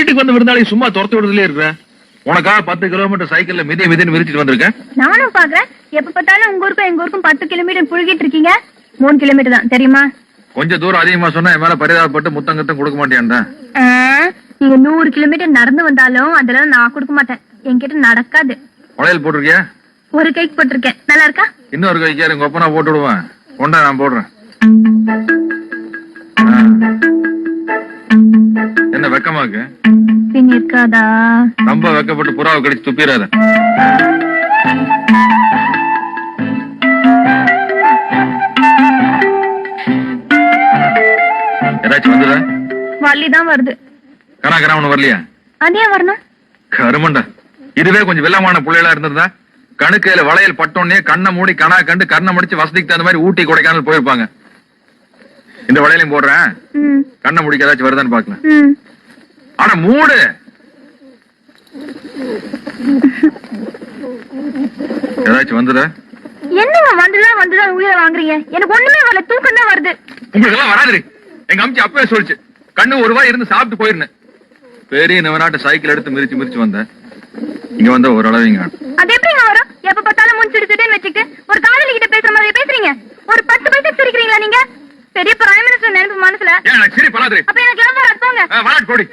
வீட்டுக்கு வந்து விருந்தாளி சும்மா துரத்து விடுறதுலயே இருக்கிற. உனக்காக 10 கிலோமீட்டர் சைக்கிள்ல மிதின்னு மிதிச்சிட்டு வந்திருக்கேன். நானும் பாக்குறேன். எப்ப பார்த்தாலும் உங்க ஊருக்கும் எங்க ஊருக்கும் 10 கிலோமீட்டர் புழுகிட்டு இருக்கீங்க. 3 கிலோமீட்டர் தான் தெரியுமா? கொஞ்சம் தூரம் அதிகமா சொன்னா என் மேல பரிதாபப்பட்டு முத்தங்கத்தும் கொடுக்க மாட்டேன்டா. நீங்க 100 கிலோமீட்டர் நடந்து வந்தாலும் அதெல்லாம் நான் கொடுக்க மாட்டேன். என்கிட்ட நடக்காது. வளையல் போட்டிருக்கியா? ஒரு கைக்கு போட்டிருக்கேன். நல்லா இருக்கா? இன்னொரு கைக்கு எங்க ஒப்பனா போட்டு விடுவேன். கொண்டா நான் போடுறேன். என்ன வெக்கமா இருக்கு? பின் இருக்காதா? ரொம்ப வெக்கப்பட்டு புறாவை கடிச்சு துப்பிடாத. ஏதாச்சும் வந்துடா? வள்ளிதான் வருது. கனா ஒண்ணு வரலையா? அதே வரணும். கருமண்டா. இதுவே கொஞ்சம் வில்லமான புள்ளைகளா இருந்திருந்தா கணுக்கையில வளையல் பட்டோன்னே கண்ணை மூடி கணா கண்டு கண்ணை முடிச்சு வசதிக்கு தகுந்த மாதிரி ஊட்டி கொடைக்கானல் போயிருப்பாங்க. இந்த வளையலையும் போடுறேன். கண்ணை முடிக்க ஏதாச்சும் வருதான்னு பாக்கலாம். ஆனா மூடு. ஏதாச்சும் வந்துட? என்னங்க வந்துதான் உயிரை வாங்குறீங்க? எனக்கு ஒண்ணுமே வரல. தூக்கம் தான் வருது. உங்களுக்கு எல்லாம் வராது. எங்க அம்ச்சி அப்பவே சொல்லிச்சு, கண்ணு ஒரு வாய் இருந்து சாப்பிட்டு போயிருந்தேன். பெரிய நவநாட்டு சைக்கிள் எடுத்து மிரிச்சு வந்தேன். இங்க வந்த ஒரு அளவுங்க. அது எப்படிங்க வரும்? எப்ப பார்த்தாலும் முடிச்சுட்டு வச்சுட்டு ஒரு காதலி கிட்ட பேசுற மாதிரி பேசுறீங்க. ஒரு 10 பைசா சிரிக்கிறீங்களா நீங்க? பெரிய பிரைம் மினிஸ்டர் நினைப்பு மனசுல. ஏன் சரி பலாதிரி? அப்ப எனக்கு எல்லாம் போங்க. போடி.